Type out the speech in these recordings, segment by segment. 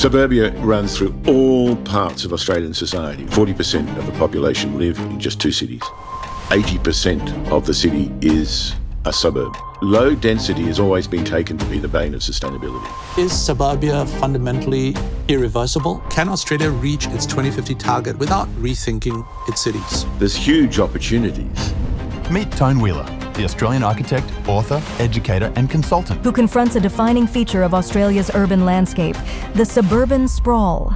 Suburbia runs through all parts of Australian society. 40% of the population live in just two cities. 80% of the city is a suburb. Low density has always been taken to be the bane of sustainability. Is suburbia fundamentally irreversible? Can Australia reach its 2050 target without rethinking its cities? There's huge opportunities. Meet Tone Wheeler, the Australian architect, author, educator and consultant, who confronts a defining feature of Australia's urban landscape, the suburban sprawl.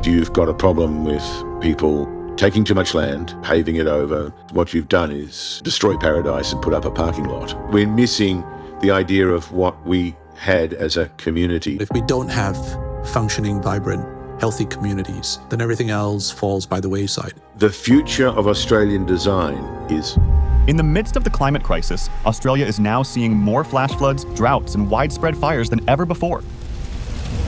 You've got a problem with people taking too much land, paving it over. What you've done is destroy paradise and put up a parking lot. We're missing the idea of what we had as a community. If we don't have functioning, vibrant, healthy communities, then everything else falls by the wayside. The future of Australian design is... In the midst of the climate crisis, Australia is now seeing more flash floods, droughts, and widespread fires than ever before.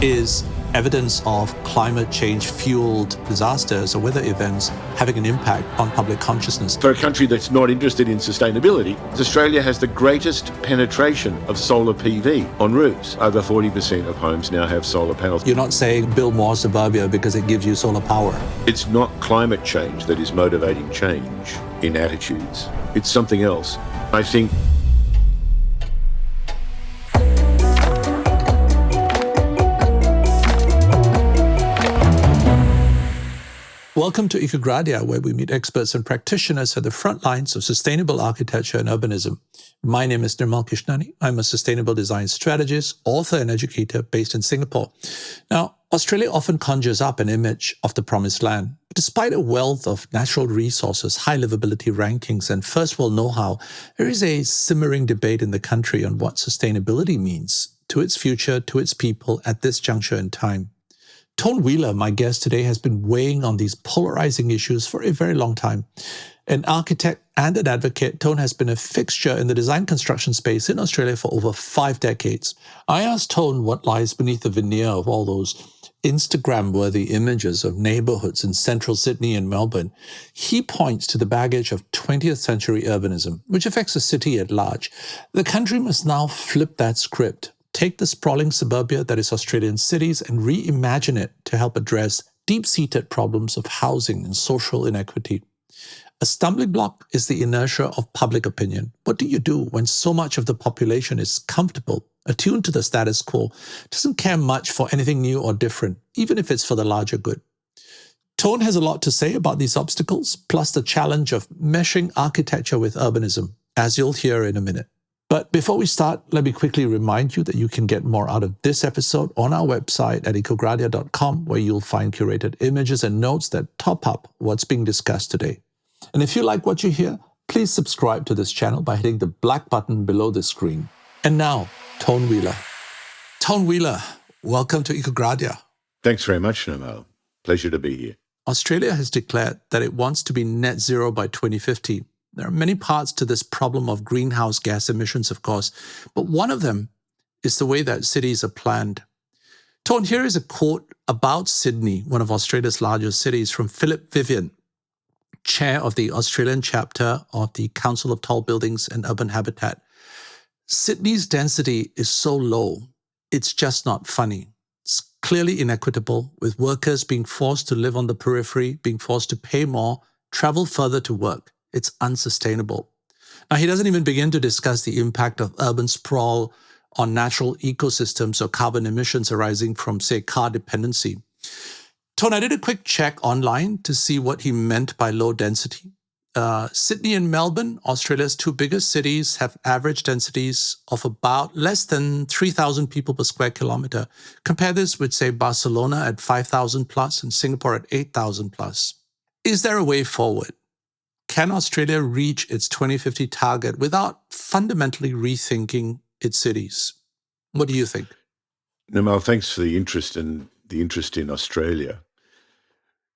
Is evidence of climate change-fueled disasters or weather events having an impact on public consciousness? For a country that's not interested in sustainability, Australia has the greatest penetration of solar PV on roofs. Over 40% of homes now have solar panels. You're not saying build more suburbia because it gives you solar power. It's not climate change that is motivating change in attitudes. It's something else. I think Welcome to Ecogradia, where we meet experts and practitioners at the front lines of sustainable architecture and urbanism. My name is Nirmal. I'm a sustainable design strategist, author, and educator based in Singapore. Now, Australia often conjures up an image of the promised land. Despite a wealth of natural resources, high livability rankings, and first world know-how, there is a simmering debate in the country on what sustainability means to its future, to its people at this juncture in time. Tone Wheeler, my guest today, has been weighing on these polarizing issues for a very long time. An architect and an advocate, Tone has been a fixture in the design construction space in Australia for over 5 decades. I asked Tone what lies beneath the veneer of all those Instagram-worthy images of neighborhoods in central Sydney and Melbourne. He points to the baggage of 20th century urbanism, which affects the city at large. The country must now flip that script. Take the sprawling suburbia that is Australian cities and reimagine it to help address deep-seated problems of housing and social inequity. A stumbling block is the inertia of public opinion. What do you do when so much of the population is comfortable, attuned to the status quo, doesn't care much for anything new or different, even if it's for the larger good? Tone has a lot to say about these obstacles, plus the challenge of meshing architecture with urbanism, as you'll hear in a minute. But before we start, let me quickly remind you that you can get more out of this episode on our website at ecogradia.com, where you'll find curated images and notes that top up what's being discussed today. And if you like what you hear, please subscribe to this channel by hitting the black button below the screen. And now, Tone Wheeler. Tone Wheeler, welcome to Ecogradia. Thanks very much, Nirmal. Pleasure to be here. Australia has declared that it wants to be net zero by 2050. There are many parts to this problem of greenhouse gas emissions, of course, but one of them is the way that cities are planned. Tone, here is a quote about Sydney, one of Australia's largest cities, from Philip Vivian, chair of the Australian chapter of the Council of Tall Buildings and Urban Habitat. Sydney's density is so low, it's just not funny. It's clearly inequitable, with workers being forced to live on the periphery, being forced to pay more, travel further to work. It's unsustainable. Now, he doesn't even begin to discuss the impact of urban sprawl on natural ecosystems or carbon emissions arising from, say, car dependency. Tone, I did a quick check online to see what he meant by low density. Sydney and Melbourne, Australia's 2 biggest cities, have average densities of about less than 3,000 people per square kilometer. Compare this with, say, Barcelona at 5,000 plus and Singapore at 8,000 plus. Is there a way forward? Can Australia reach its 2050 target without fundamentally rethinking its cities? What do you think? Nirmal, thanks for the interest in Australia.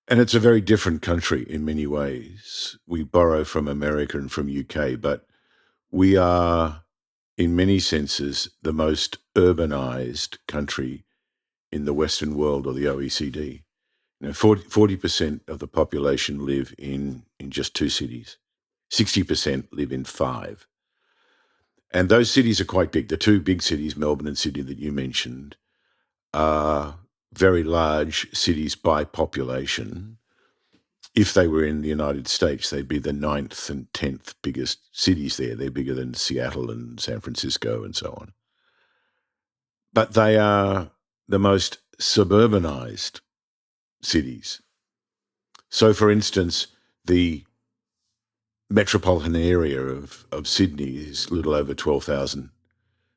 And it's a very different country in many ways. We borrow from America and from UK, but we are, in many senses, the most urbanized country in the Western world or the OECD. 40% of the population live in just 2 cities. 60% live in 5. And those cities are quite big. The 2 big cities, Melbourne and Sydney, that you mentioned, are very large cities by population. If they were in the United States, they'd be the 9th and 10th biggest cities there. They're bigger than Seattle and San Francisco and so on. But they are the most suburbanized cities. So, for instance, the metropolitan area of Sydney is a little over 12,000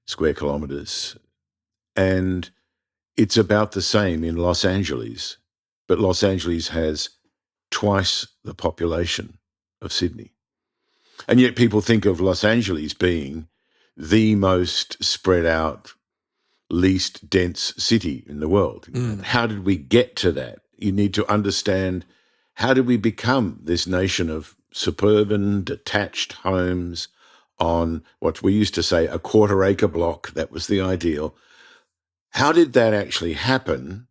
square kilometres. And it's about the same in Los Angeles. But Los Angeles has twice the population of Sydney. And yet people think of Los Angeles being the most spread out, least dense city in the world. How did we get to that? You need to understand, how did we become this nation of suburban, detached homes on what we used to say a quarter-acre block? That was the ideal. How did that actually happen?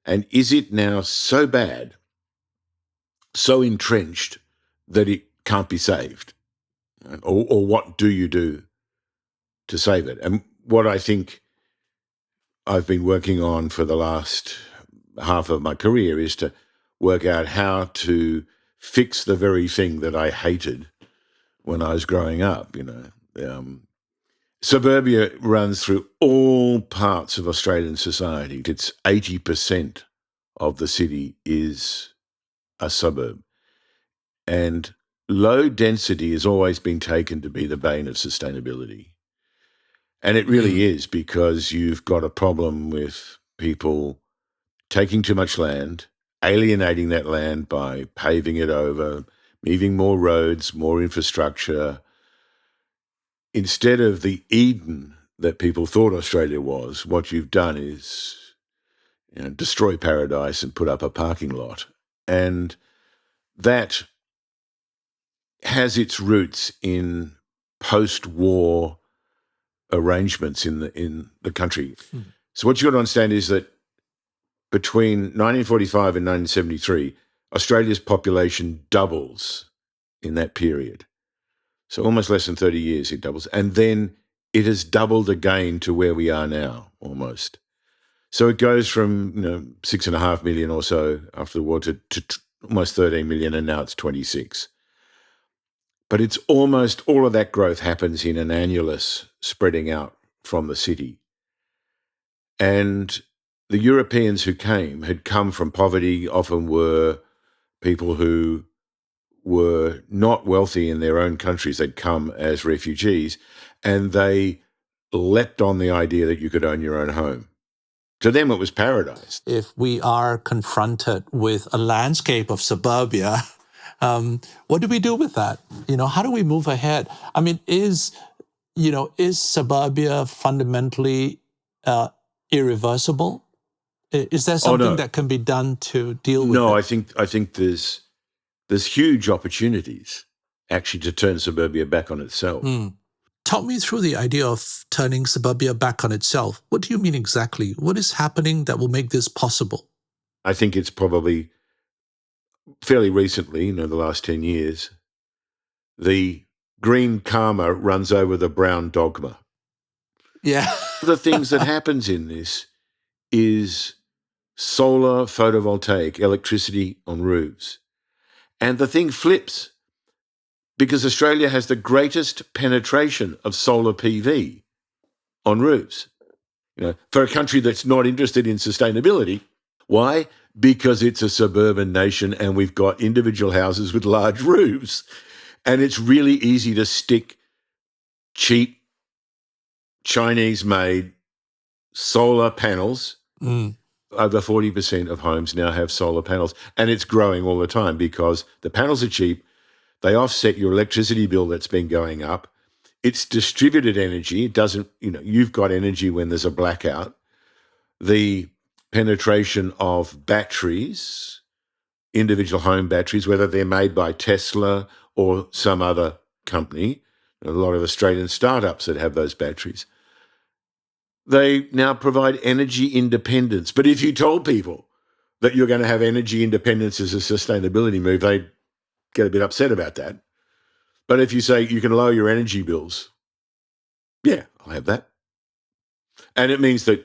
And is it now so bad, so entrenched, that it can't be saved? Or what do you do to save it? And what I think I've been working on for the last half of my career is to work out how to fix the very thing that I hated when I was growing up. Suburbia runs through all parts of Australian society. It's 80% of the city is a suburb. And low density has always been taken to be the bane of sustainability. And it really is, because you've got a problem with people taking too much land, alienating that land by paving it over, moving more roads, more infrastructure. Instead of the Eden that people thought Australia was, what you've done is destroy paradise and put up a parking lot. And that has its roots in post-war arrangements in the country. So what you've got to understand is that between 1945 and 1973, Australia's population doubles in that period. So almost less than 30 years it doubles. And then it has doubled again to where we are now, almost. So it goes from 6.5 million or so after the war to almost 13 million, and now it's 26. But it's almost all of that growth happens in an annulus spreading out from the city. And the Europeans who came had come from poverty, often were people who were not wealthy in their own countries. They'd come as refugees, and they leapt on the idea that you could own your own home. To them, it was paradise. If we are confronted with a landscape of suburbia, what do we do with that? How do we move ahead? I mean, is suburbia fundamentally irreversible? Is there something that can be done to deal with it? No, I think there's huge opportunities actually to turn suburbia back on itself. Talk me through the idea of turning suburbia back on itself. What do you mean exactly? What is happening that will make this possible? I think it's probably fairly recently, the last 10 years, the green karma runs over the brown dogma. Yeah. The things that happens in this is solar photovoltaic electricity on roofs. And the thing flips, because Australia has the greatest penetration of solar PV on roofs. For a country that's not interested in sustainability. Why? Because it's a suburban nation and we've got individual houses with large roofs. And it's really easy to stick cheap, Chinese-made solar panels. Over 40% of homes now have solar panels. And it's growing all the time because the panels are cheap. They offset your electricity bill that's been going up. It's distributed energy. It doesn't, you've got energy when there's a blackout. The penetration of batteries, individual home batteries, whether they're made by Tesla or some other company, a lot of Australian startups that have those batteries, they now provide energy independence. But if you told people that you're going to have energy independence as a sustainability move, they'd get a bit upset about that. But if you say you can lower your energy bills, yeah, I'll have that. And it means that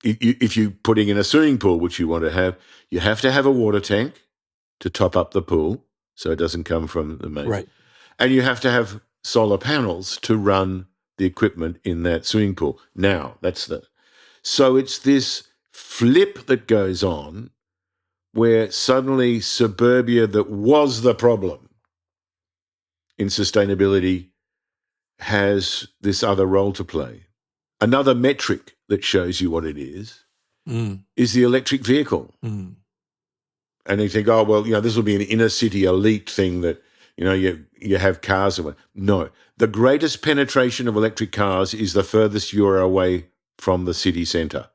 if you're putting in a swimming pool, which you want to have a water tank to top up the pool so it doesn't come from the main. Right. And you have to have solar panels to run the equipment in that swimming pool. Now, so it's this flip that goes on where suddenly suburbia that was the problem in sustainability has this other role to play. Another metric that shows you what it is the electric vehicle. Mm. And you think, oh, well, this will be an inner city elite thing that, you have cars. No, the greatest penetration of electric cars is the furthest you are away from the city centre,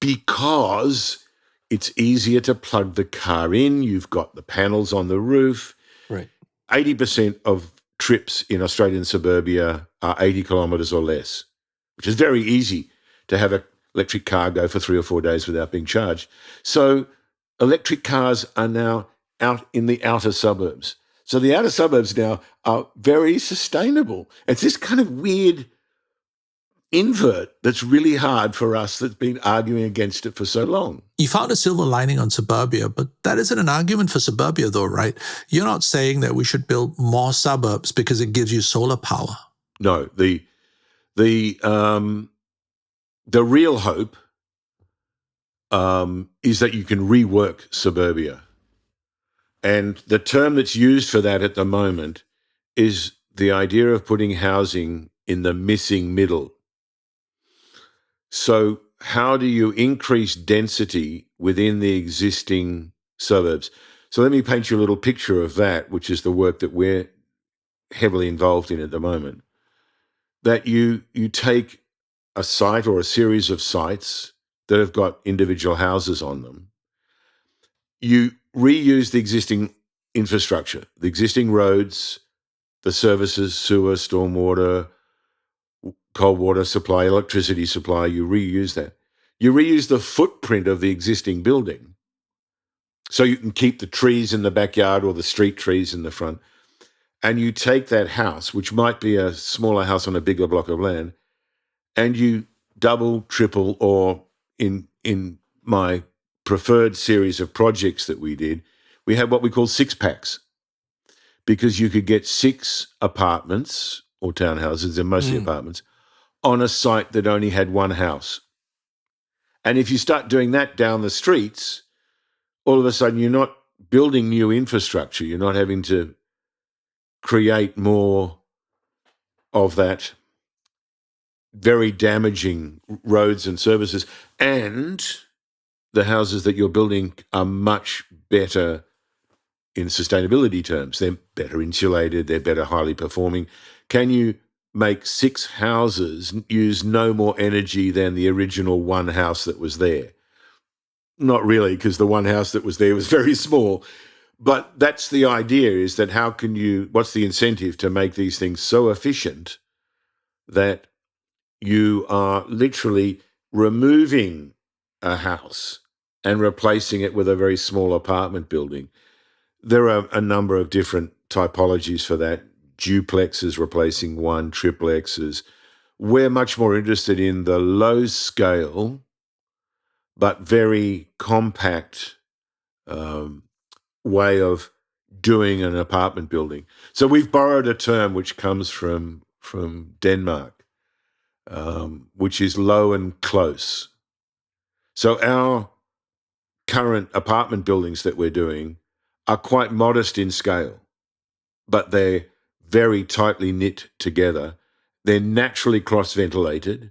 because it's easier to plug the car in. You've got the panels on the roof. Right. 80% of trips in Australian suburbia are 80 kilometres or less, which is very easy to have an electric car go for 3 or 4 days without being charged. So electric cars are now out in the outer suburbs. So the outer suburbs now are very sustainable. It's this kind of weird invert that's really hard for us that's been arguing against it for so long. You found a silver lining on suburbia, but that isn't an argument for suburbia though, right? You're not saying that we should build more suburbs because it gives you solar power. No, the real hope is that you can rework suburbia. And the term that's used for that at the moment is the idea of putting housing in the missing middle. So how do you increase density within the existing suburbs? So let me paint you a little picture of that, which is the work that we're heavily involved in at the moment. That you take a site or a series of sites that have got individual houses on them. You reuse the existing infrastructure, the existing roads, the services, sewer, stormwater, cold water supply, electricity supply. You reuse that. You reuse the footprint of the existing building. So you can keep the trees in the backyard or the street trees in the front. And you take that house, which might be a smaller house on a bigger block of land, and you double, triple, or in my preferred series of projects that we did, we had what we call 6-packs, because you could get 6 apartments or townhouses, they're mostly apartments, on a site that only had one house. And if you start doing that down the streets, all of a sudden you're not building new infrastructure, you're not having to create more of that very damaging roads and services, and the houses that you're building are much better in sustainability terms. They're better insulated, they're better highly performing. Can you make 6 houses use no more energy than the original one house that was there? Not really, because the one house that was there was very small. But that's the idea, is that what's the incentive to make these things so efficient that you are literally removing a house and replacing it with a very small apartment building. There are a number of different typologies for that. Duplexes replacing one, triplexes. We're much more interested in the low scale but very compact way of doing an apartment building. So we've borrowed a term which comes from Denmark, which is low and close. So our current apartment buildings that we're doing are quite modest in scale, but they're very tightly knit together. They're naturally cross-ventilated.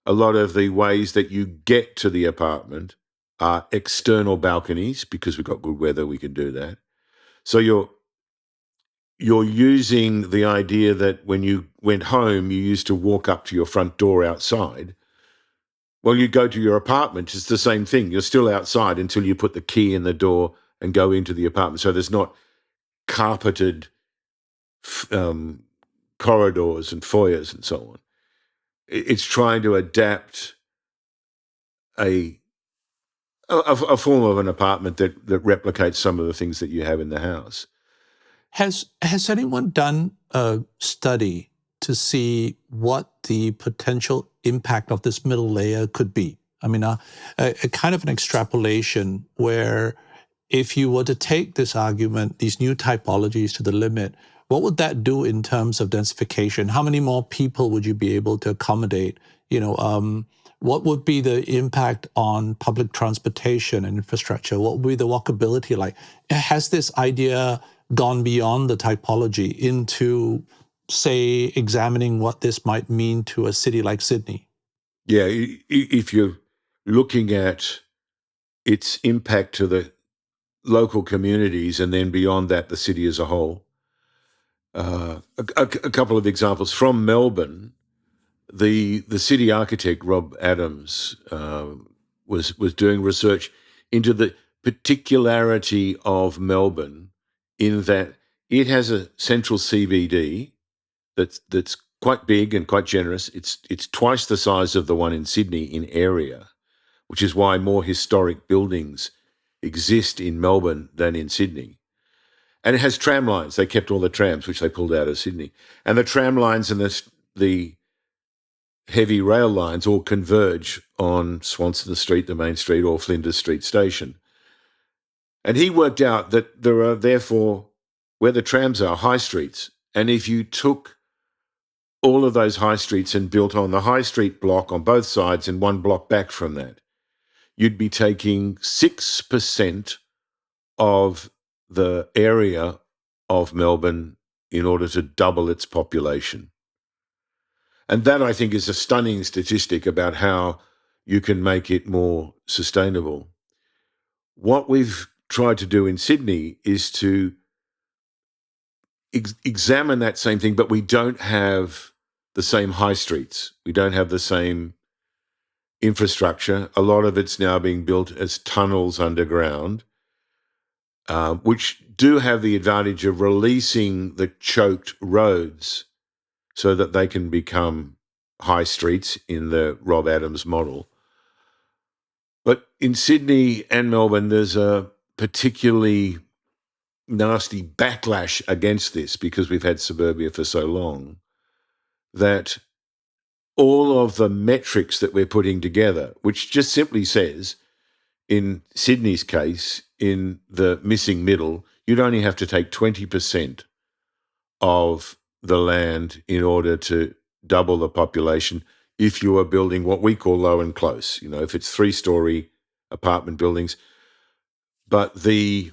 A lot of the ways that you get to the apartment are external balconies, because we've got good weather, we can do that. So you're using the idea that when you went home, you used to walk up to your front door outside. Well, you go to your apartment, it's the same thing. You're still outside until you put the key in the door and go into the apartment. So there's not carpeted corridors and foyers and so on. It's trying to adapt a form of an apartment that replicates some of the things that you have in the house. Has anyone done a study to see what the potential impact of this middle layer could be. I mean, a kind of an extrapolation where if you were to take this argument, these new typologies to the limit, what would that do in terms of densification? How many more people would you be able to accommodate? What would be the impact on public transportation and infrastructure? What would be the walkability like? Has this idea gone beyond the typology into, say, examining what this might mean to a city like Sydney? Yeah, if you're looking at its impact to the local communities and then beyond that, the city as a whole. A couple of examples from Melbourne. The city architect Rob Adams was doing research into the particularity of Melbourne in that it has a central CBD that's quite big and quite generous. It's twice the size of the one in Sydney in area, which is why more historic buildings exist in Melbourne than in Sydney. And it has tram lines. They kept all the trams, which they pulled out of Sydney. And the tram lines and the heavy rail lines all converge on Swanston Street, the main street, or Flinders Street station. And he worked out that there are therefore, where the trams are, high streets. And if you took all of those high streets and built on the high street block on both sides and one block back from that, you'd be taking 6% of the area of Melbourne in order to double its population. And that, I think, is a stunning statistic about how you can make it more sustainable. What we've tried to do in Sydney is to examine that same thing, but we don't have the same high streets. We don't have the same infrastructure. A lot of it's now being built as tunnels underground, which do have the advantage of releasing the choked roads so that they can become high streets in the Rob Adams model. But in Sydney and Melbourne, there's a particularly nasty backlash against this because we've had suburbia for so long, that all of the metrics that we're putting together, which just simply says, in Sydney's case, in the missing middle, you'd only have to take 20% of the land in order to double the population if you are building what we call low and close, if it's 3-story apartment buildings. But the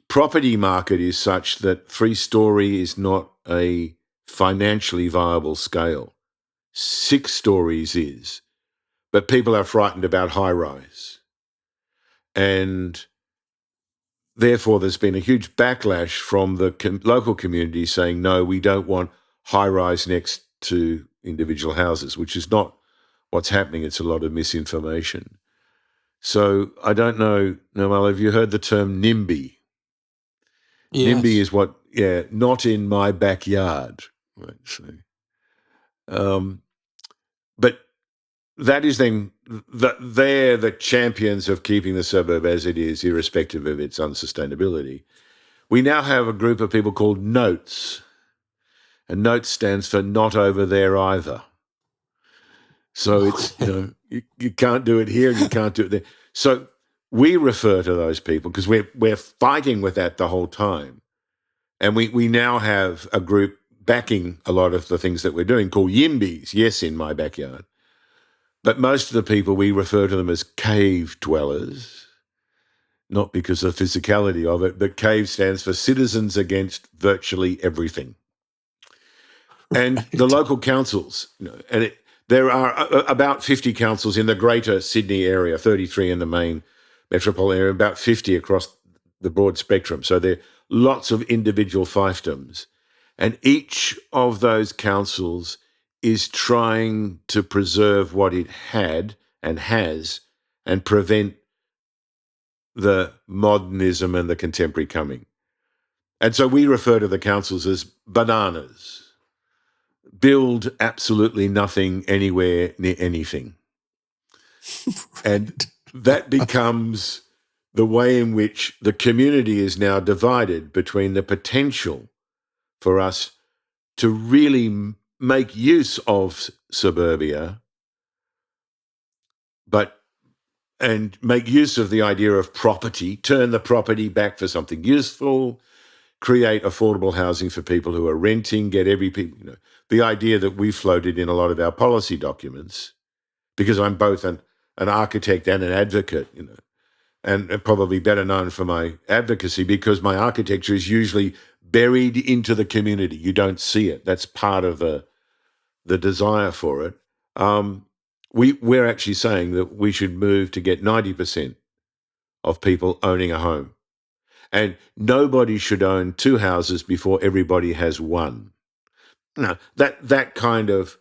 property market is such that 3-story is not a financially viable scale. 6 stories is, but people are frightened about high rise. And therefore, there's been a huge backlash from the local community saying, no, we don't want high rise next to individual houses, which is not what's happening. It's a lot of misinformation. So I don't know, Nirmal, have you heard the term NIMBY? Yes. NIMBY is not in my backyard. Right, so, but that is then, they're the champions of keeping the suburb as it is, irrespective of its unsustainability. We now have a group of people called NOTES, and NOTES stands for not over there either. So it's, you can't do it here and you can't do it there. So we refer to those people because we're fighting with that the whole time. And we now have a group backing a lot of the things that we're doing called YIMBYs, yes, in my backyard. But most of the people, we refer to them as cave dwellers, not because of the physicality of it, but CAVE stands for Citizens Against Virtually Everything. And the local councils, there are about 50 councils in the greater Sydney area, 33 in the main metropolitan area, about 50 across the broad spectrum. So there are lots of individual fiefdoms. And each of those councils is trying to preserve what it had and has and prevent the modernism and the contemporary coming. And so we refer to the councils as bananas. Build absolutely nothing anywhere near anything. And that becomes the way in which the community is now divided between the potential for us to really make use of suburbia, and make use of the idea of property, turn the property back for something useful, create affordable housing for people who are renting, get every people, the idea that we floated in a lot of our policy documents, because I'm both an architect and an advocate, and probably better known for my advocacy because my architecture is usually buried into the community. You don't see it. That's part of the desire for it. We're actually saying that we should move to get 90% of people owning a home. And nobody should own two houses before everybody has one. Now, that kind of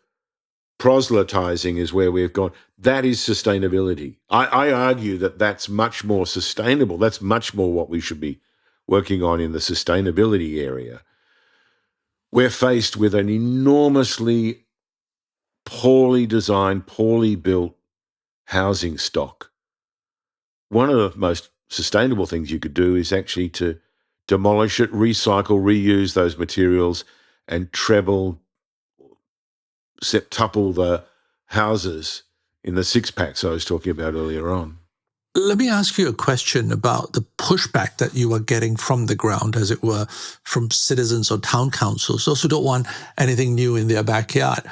proselytizing is where we've gone. That is sustainability. I argue that that's much more sustainable. That's much more what we should be working on in the sustainability area. We're faced with an enormously poorly designed, poorly built housing stock. One of the most sustainable things you could do is actually to demolish it, recycle, reuse those materials, and treble, septuple the houses in the six packs I was talking about earlier on. Let me ask you a question about the pushback that you are getting from the ground, as it were, from citizens or town councils, those who don't want anything new in their backyard.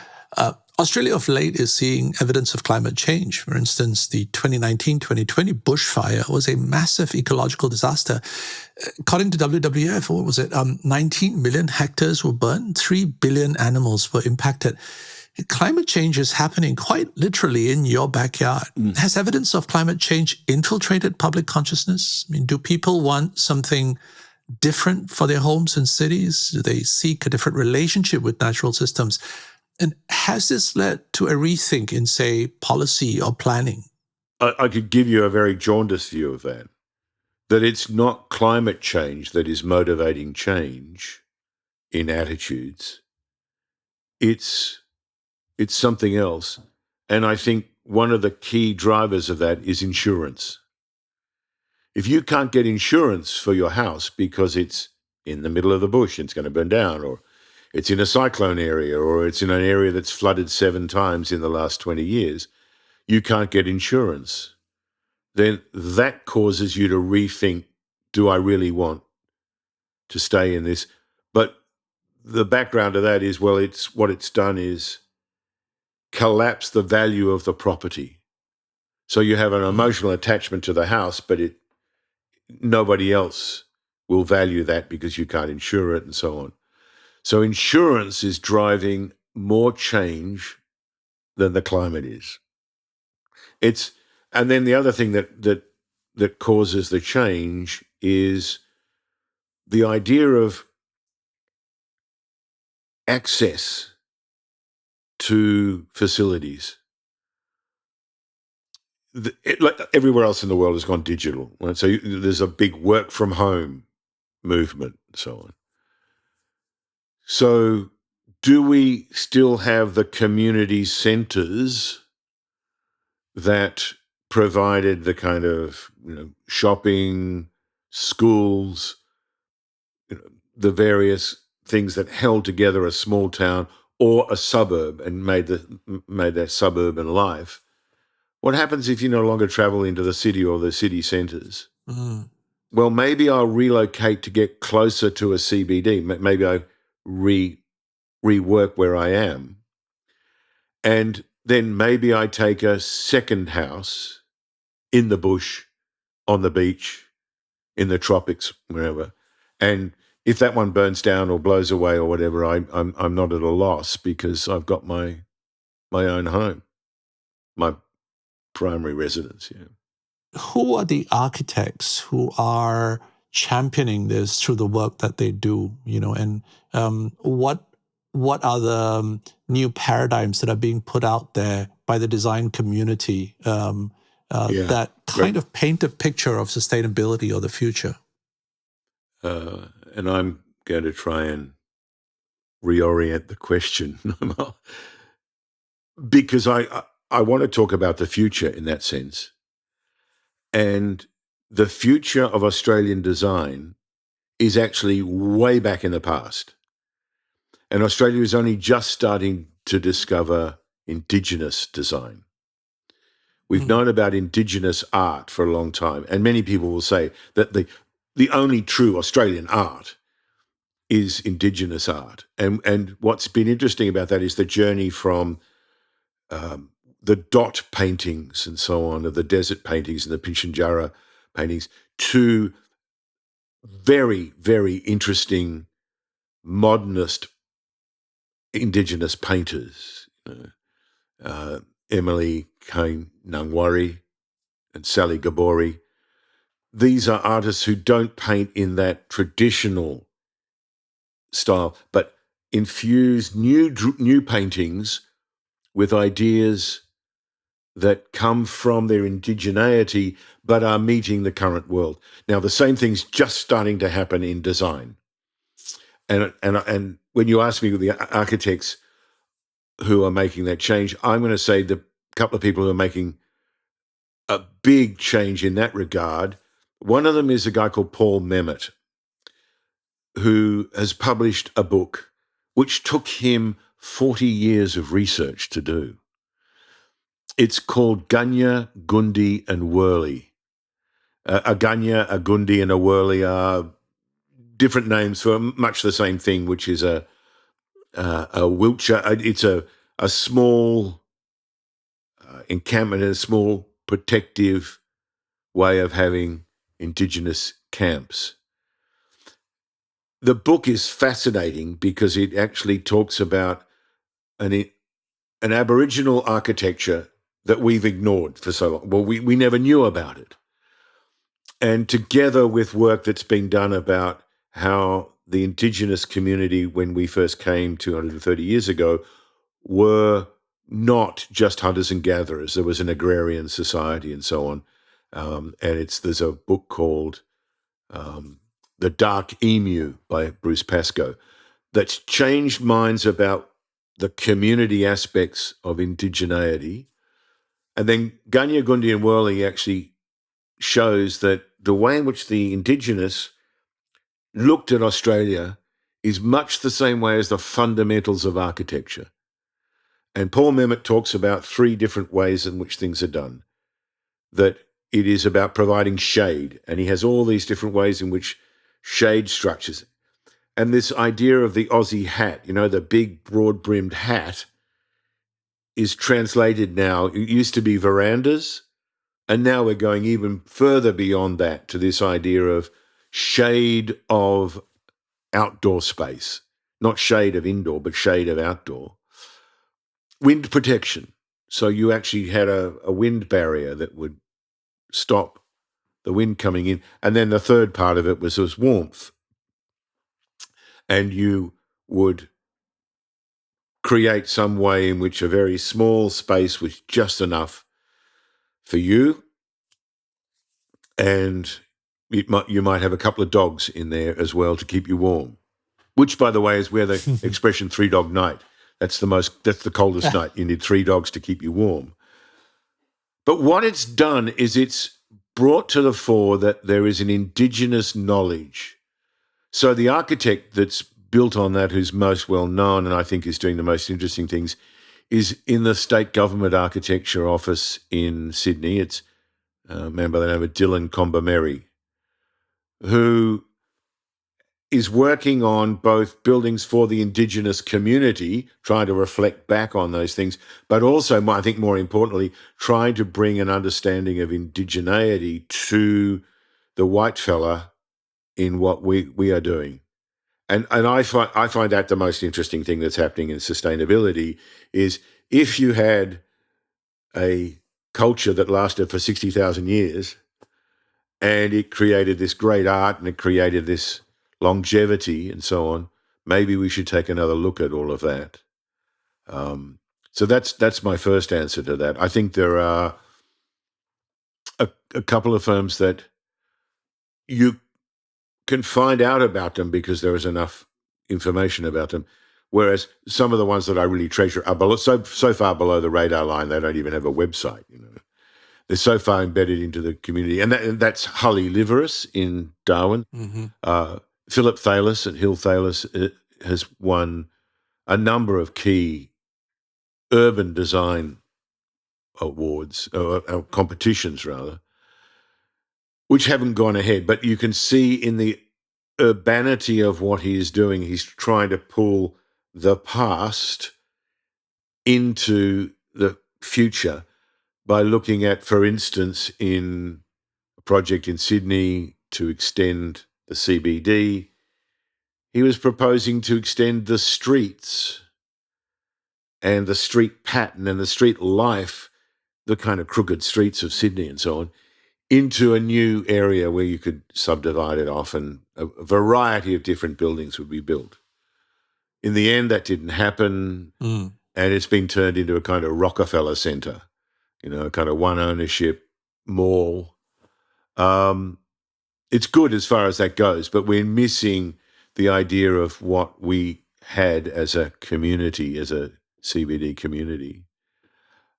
Australia of late is seeing evidence of climate change. For instance, the 2019-2020 bushfire was a massive ecological disaster. According to WWF, what was it? 19 million hectares were burned, 3 billion animals were impacted. Climate change is happening quite literally in your backyard. Has evidence of climate change infiltrated public consciousness? I mean, do people want something different for their homes and cities? Do they seek a different relationship with natural systems? And has this led to a rethink in, say, policy or planning? I could give you a very jaundiced view of that it's not climate change that is motivating change in attitudes. It's something else. And I think one of the key drivers of that is insurance. If you can't get insurance for your house because it's in the middle of the bush and it's going to burn down, or it's in a cyclone area, or it's in an area that's flooded 7 times in the last 20 years, you can't get insurance. Then that causes you to rethink, do I really want to stay in this? But the background of that is, well, what it's done is collapse the value of the property. So you have an emotional attachment to the house, but nobody else will value that because you can't insure it and so on. So insurance is driving more change than the climate is. And then the other thing that causes the change is the idea of access to facilities. Like everywhere else in the world has gone digital, right? So there's a big work from home movement and so on. So do we still have the community centres that provided the kind of shopping, schools, the various things that held together a small town or a suburb and made that suburban life? What happens if you no longer travel into the city or the city centres? Well, maybe I'll relocate to get closer to a CBD. Maybe I rework where I am. And then maybe I take a second house in the bush, on the beach, in the tropics, wherever. And if that one burns down or blows away or whatever, I'm not at a loss because I've got my own home, my primary residence. Yeah. Who are the architects who are championing this through the work that they do? And what are the new paradigms that are being put out there by the design community that kind of paint a picture of sustainability or the future? And I'm going to try and reorient the question, because I want to talk about the future in that sense. And the future of Australian design is actually way back in the past. And Australia is only just starting to discover Indigenous design. We've known about Indigenous art for a long time, and many people will say that the only true Australian art is Indigenous art. And what's been interesting about that is the journey from the dot paintings and so on, of the desert paintings and the Pinchinjara paintings, to very, very interesting modernist Indigenous painters. Emily Kane Nangwari and Sally Gabori. These are artists who don't paint in that traditional style, but infuse new paintings with ideas that come from their indigeneity but are meeting the current world. Now, the same thing's just starting to happen in design. And when you ask me the architects who are making that change, I'm going to say the couple of people who are making a big change in that regard. One of them is a guy called Paul Memmott, who has published a book which took him 40 years of research to do. It's called Gunya, Gundi, and Worley. A Gunya, a Gundi, and a Worley are different names for much the same thing, which is a wheelchair. It's a small encampment, a small protective way of having Indigenous camps. The book is fascinating because it actually talks about an Aboriginal architecture that we've ignored for so long. Well, we never knew about it. And together with work that's been done about how the Indigenous community, when we first came 230 years ago, were not just hunters and gatherers. There was an agrarian society and so on. And there's a book called The Dark Emu by Bruce Pascoe that's changed minds about the community aspects of indigeneity. And then Gunya, Gundi, and Worley actually shows that the way in which the Indigenous looked at Australia is much the same way as the fundamentals of architecture. And Paul Memmott talks about 3 different ways in which things are done. That it is about providing shade, and he has all these different ways in which shade structures. And this idea of the Aussie hat, the big broad-brimmed hat, is translated now. It used to be verandas, and now we're going even further beyond that to this idea of shade of outdoor space, not shade of indoor, but shade of outdoor. Wind protection. So you actually had a wind barrier that would stop the wind coming in. And then the third part of it was warmth. And you would create some way in which a very small space was just enough for you. And you might have a couple of dogs in there as well to keep you warm, which, by the way, is where the expression 3-dog night, that's the coldest night. You need 3 dogs to keep you warm. But what it's done is it's brought to the fore that there is an Indigenous knowledge. So the architect that's built on that, who's most well known and I think is doing the most interesting things, is in the State Government Architecture Office in Sydney. It's a man by the name of Dylan Combamerry, who is working on both buildings for the Indigenous community, trying to reflect back on those things, but also, I think more importantly, trying to bring an understanding of indigeneity to the white fella in what we are doing. And I find that the most interesting thing that's happening in sustainability is if you had a culture that lasted for 60,000 years and it created this great art and it created this longevity and so on, maybe we should take another look at all of that. So that's my first answer to that. I think there are a couple of firms that you can find out about them because there is enough information about them, whereas some of the ones that I really treasure are so far below the radar line they don't even have a website. They're so far embedded into the community, and that's Hully Liveris in Darwin. Mm-hmm. Philip Thalis at Hill Thalis has won a number of key urban design awards, or competitions rather, which haven't gone ahead. But you can see in the urbanity of what he is doing, he's trying to pull the past into the future by looking at, for instance, in a project in Sydney to extend the CBD, he was proposing to extend the streets and the street pattern and the street life, the kind of crooked streets of Sydney and so on, into a new area where you could subdivide it off and a variety of different buildings would be built. In the end, that didn't happen, and it's been turned into a kind of Rockefeller Center, a kind of one ownership mall. It's good as far as that goes, but we're missing the idea of what we had as a community, as a CBD community.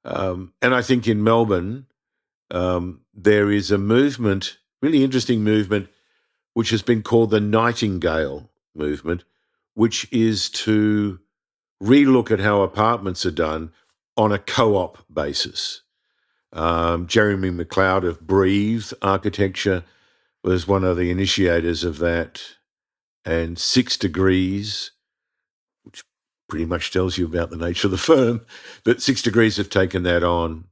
And I think in Melbourne, there is a movement, really interesting movement, which has been called the Nightingale movement, which is to relook at how apartments are done on a co-op basis. Jeremy McLeod of Breathe Architecture was one of the initiators of that, and 6 Degrees, which pretty much tells you about the nature of the firm, but 6 Degrees have taken that on,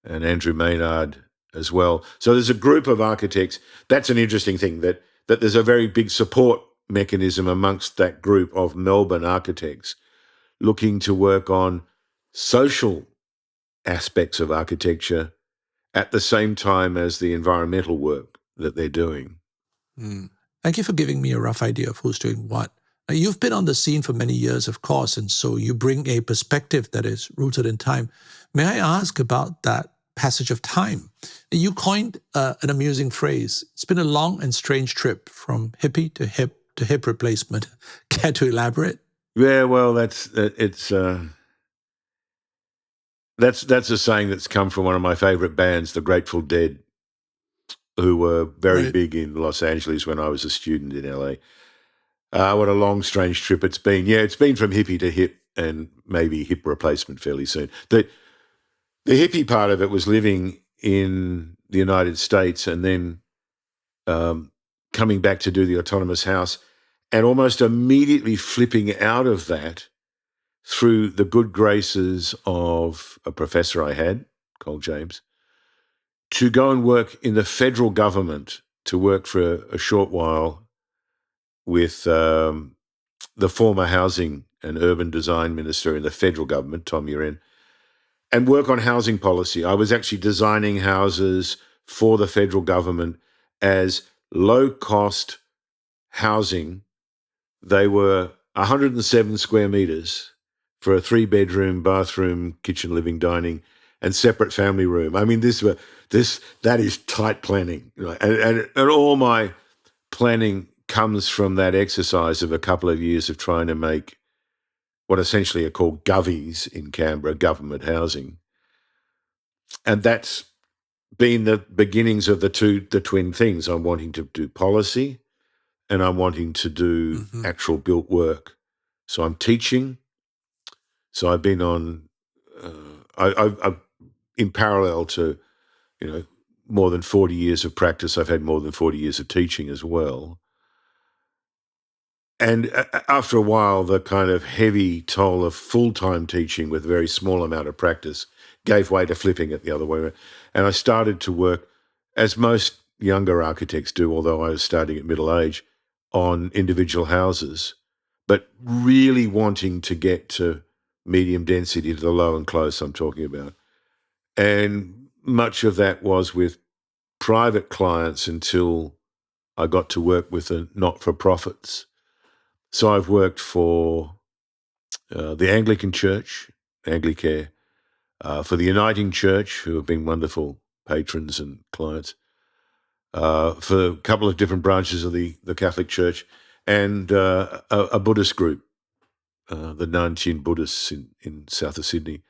and Andrew Maynard as well. So there's a group of architects. That's an interesting thing, that there's a very big support mechanism amongst that group of Melbourne architects looking to work on social aspects of architecture at the same time as the environmental work that they're doing. Thank you for giving me a rough idea of who's doing what. Now, you've been on the scene for many years, of course, and so you bring a perspective that is rooted in time. May I ask about that passage of time? You coined an amusing phrase. It's been a long and strange trip from hippie to hip replacement. Care to elaborate? Yeah, well, that's a saying that's come from one of my favorite bands, the Grateful Dead, who were very big in Los Angeles when I was a student in LA. What a long, strange trip it's been. Yeah, it's been from hippie to hip and maybe hip replacement fairly soon. The hippie part of it was living in the United States and then coming back to do the autonomous house and almost immediately flipping out of that through the good graces of a professor I had, Cole James, to go and work in the federal government, to work for a short while with the former housing and urban design minister in the federal government, Tom Uren, and work on housing policy. I was actually designing houses for the federal government as low-cost housing. They were 107 square meters for a 3-bedroom, bathroom, kitchen, living, dining, and separate family room. I mean, that is tight planning, and all my planning comes from that exercise of a couple of years of trying to make what essentially are called govies in Canberra, government housing, and that's been the beginnings of the twin things. I'm wanting to do policy, and I'm wanting to do actual built work. So I'm teaching. So I've been on, I've in parallel to, more than 40 years of practice, I've had more than 40 years of teaching as well. And after a while, the kind of heavy toll of full-time teaching with a very small amount of practice gave way to flipping it the other way. And I started to work, as most younger architects do, although I was starting at middle age, on individual houses, but really wanting to get to medium density, to the low and close I'm talking about. And much of that was with private clients until I got to work with the not-for-profits. So I've worked for the Anglican Church, Anglicare, for the Uniting Church, who have been wonderful patrons and clients, for a couple of different branches of the Catholic Church, and a Buddhist group, the Nanjing Buddhists in south of Sydney.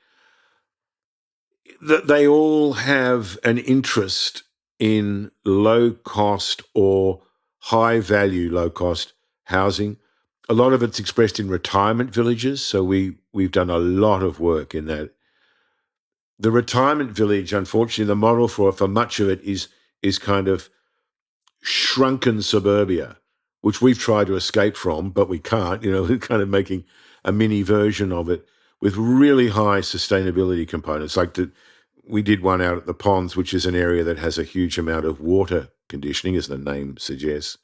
They all have an interest in low-cost or high-value low-cost housing. a lot of it's expressed in retirement villages. So we've done a lot of work in that. The retirement village, unfortunately, the model for much of it is kind of shrunken suburbia, which we've tried to escape from, but we can't. We're kind of making a mini version of it with really high sustainability components. We did one out at the Ponds, which is an area that has a huge amount of water conditioning, as the name suggests.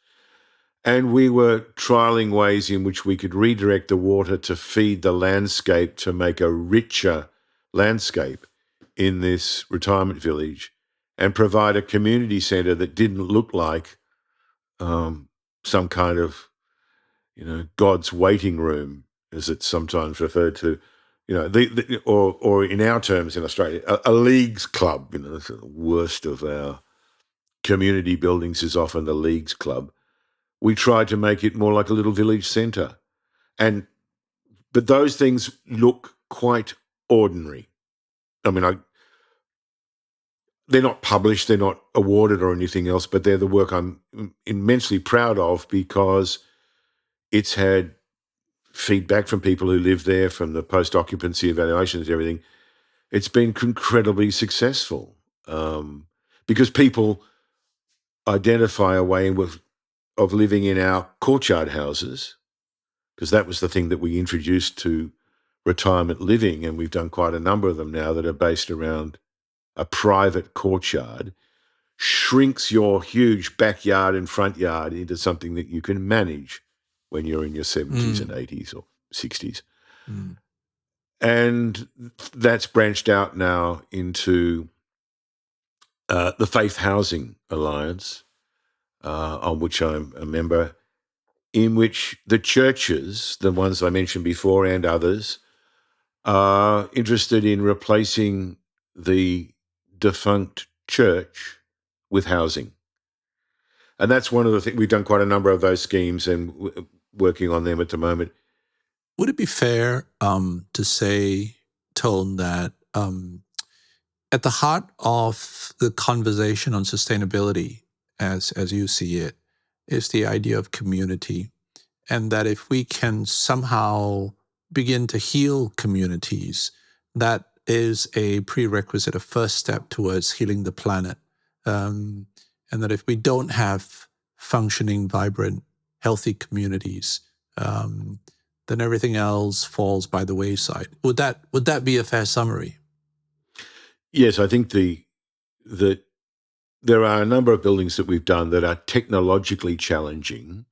And we were trialing ways in which we could redirect the water to feed the landscape to make a richer landscape in this retirement village and provide a community centre that didn't look like some kind of, God's waiting room, as it's sometimes referred to, or in our terms in Australia, a leagues club. The worst of our community buildings is often the leagues club. We tried to make it more like a little village centre. But those things look quite ordinary. I mean, they're not published, they're not awarded or anything else, but they're the work I'm immensely proud of because it's had feedback from people who live there, from the post-occupancy evaluations and everything. It's been incredibly successful because people identify a way of living in our courtyard houses, because that was the thing that we introduced to retirement living, and we've done quite a number of them now that are based around a private courtyard, shrinks your huge backyard and front yard into something that you can manage when you're in your 70s and 80s or 60s. And that's branched out now into the Faith Housing Alliance, on which I'm a member, in which the churches, the ones I mentioned before and others, are interested in replacing the defunct church with housing. And that's one of the things. We've done quite a number of those schemes and working on them at the moment. Would it be fair to say, Tone, that at the heart of the conversation on sustainability, as you see it, is the idea of community, and that if we can somehow begin to heal communities, that is a prerequisite, a first step towards healing the planet, and that if we don't have functioning, vibrant, healthy communities, then everything else falls by the wayside. Would that be a fair summary? Yes, I think that there are a number of buildings that we've done that are technologically challenging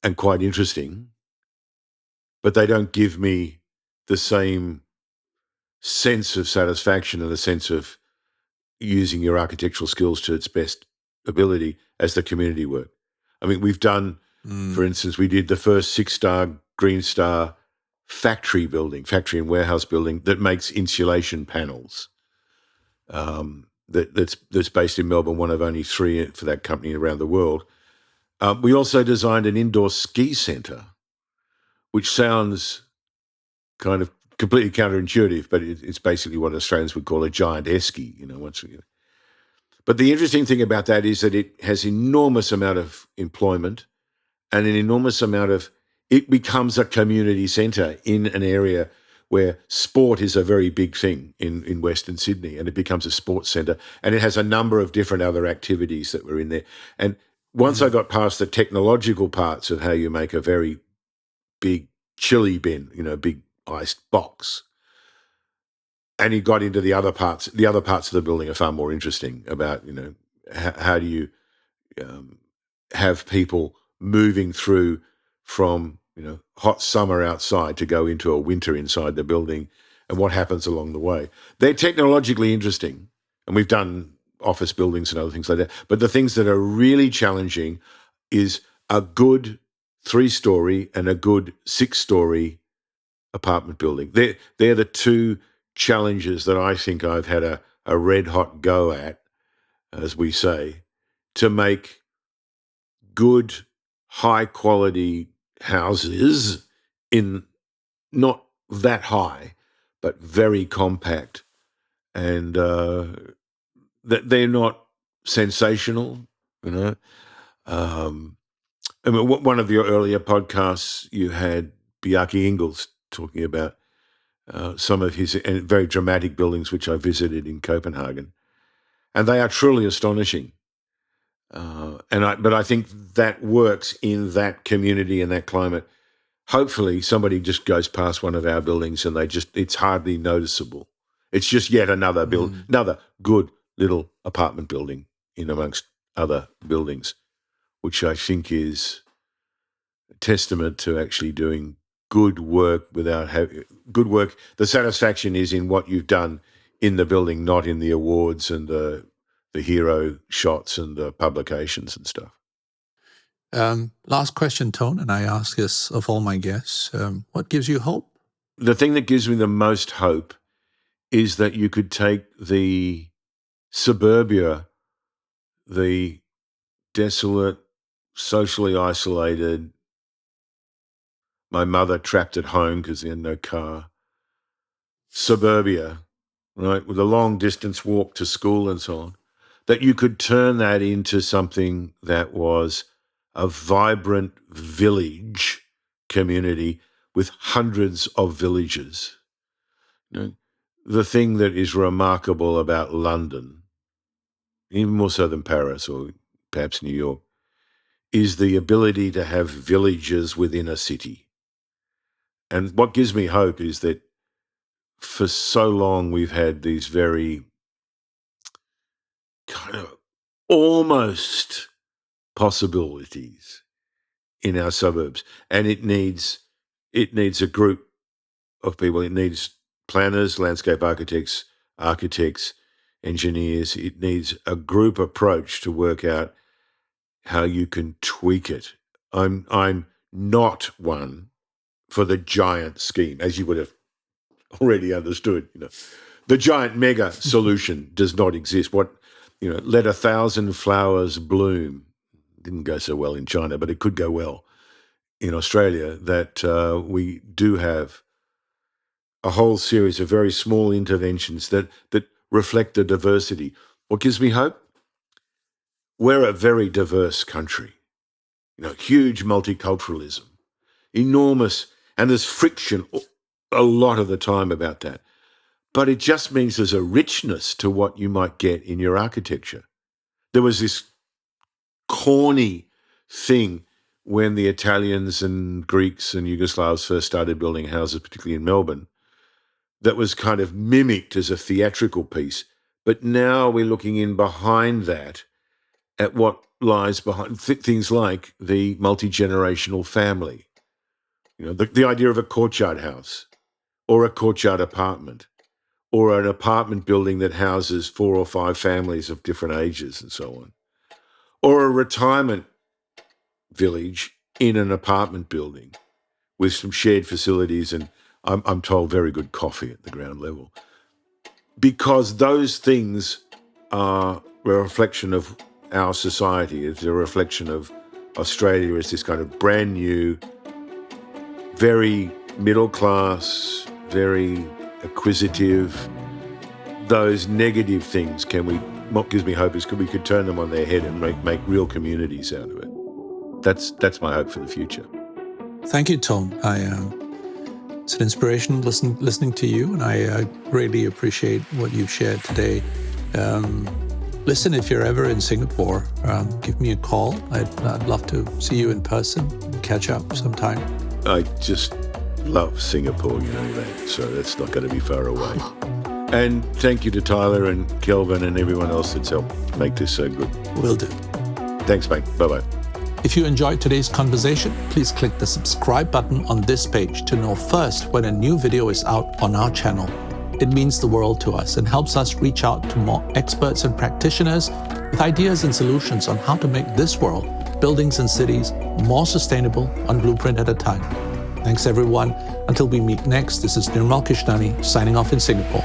and quite interesting, but they don't give me the same sense of satisfaction and the sense of using your architectural skills to its best ability as the community work. I mean, we've done, for instance, we did the first 6-star Green Star factory and warehouse building that makes insulation panels. That's based in Melbourne, one of only 3 for that company around the world. We also designed an indoor ski centre, which sounds kind of completely counterintuitive, but it's basically what Australians would call a giant esky, But the interesting thing about that is that it has enormous amount of employment and an enormous amount of, it becomes a community centre in an area where sport is a very big thing in Western Sydney, and it becomes a sports centre, and it has a number of different other activities that were in there. And once I got past the technological parts of how you make a very big chili bin, big iced box, and he got into the other parts of the building are far more interesting about, how do you have people moving through from, hot summer outside to go into a winter inside the building, and what happens along the way. They're technologically interesting, and we've done office buildings and other things like that. But the things that are really challenging is a good 3-story and a good 6-story apartment building. They're the 2 challenges that I think I've had a red hot go at, as we say, to make good, high quality houses in not that high, but very compact, and that they're not sensational, I mean, one of your earlier podcasts, you had Bjarke Ingels talking about some of his very dramatic buildings, which I visited in Copenhagen, and they are truly astonishing. But I think that works in that community and that climate. Hopefully, somebody just goes past one of our buildings and it's hardly noticeable. It's just yet another another good little apartment building in amongst other buildings, which I think is a testament to actually doing good work without good work. The satisfaction is in what you've done in the building, not in the awards and the hero shots and the publications and stuff. Last question, Tone, and I ask this of all my guests. What gives you hope? The thing that gives me the most hope is that you could take the suburbia, the desolate, socially isolated, my mother trapped at home because he had no car, suburbia, right, with a long distance walk to school and so on, that you could turn that into something that was a vibrant village community with hundreds of villages. You know, the thing that is remarkable about London, even more so than Paris or perhaps New York, is the ability to have villages within a city. And what gives me hope is that for so long we've had these very kind of almost possibilities in our suburbs, and it needs a group of people. It needs planners, landscape architects, engineers. It needs a group approach to work out how you can tweak it. I'm not one for the giant scheme, as you would have already understood. The giant mega solution does not exist. Let 1,000 flowers bloom. Didn't go so well in China, but it could go well in Australia. That we do have a whole series of very small interventions that reflect the diversity. What gives me hope? We're a very diverse country. Huge multiculturalism, enormous, and there's friction a lot of the time about that. But it just means there's a richness to what you might get in your architecture. There was this corny thing when the Italians and Greeks and Yugoslavs first started building houses, particularly in Melbourne, that was kind of mimicked as a theatrical piece. But now we're looking in behind that at what lies behind things like the multi-generational family. The idea of a courtyard house or a courtyard apartment or an apartment building that houses 4 or 5 families of different ages and so on, or a retirement village in an apartment building with some shared facilities and, I'm told, very good coffee at the ground level. Because those things are a reflection of our society. It's a reflection of Australia as this kind of brand new, very middle class, very acquisitive. Those negative things, what gives me hope is we could turn them on their head and make real communities out of it. That's my hope for the future. Thank you, Tone. It's an inspiration listening to you, and I really appreciate what you've shared today. Listen, if you're ever in Singapore, give me a call. I'd love to see you in person and catch up sometime. I just love Singapore, you know that, so that's not going to be far away. And thank you to Tyler and Kelvin and everyone else that's helped make this so good. Will do. Thanks, mate. Bye-bye. If you enjoyed today's conversation, please click the subscribe button on this page to know first when a new video is out on our channel. It means the world to us and helps us reach out to more experts and practitioners with ideas and solutions on how to make this world, buildings and cities, more sustainable, one blueprint at a time. Thanks, everyone. Until we meet next, this is Nirmal signing off in Singapore.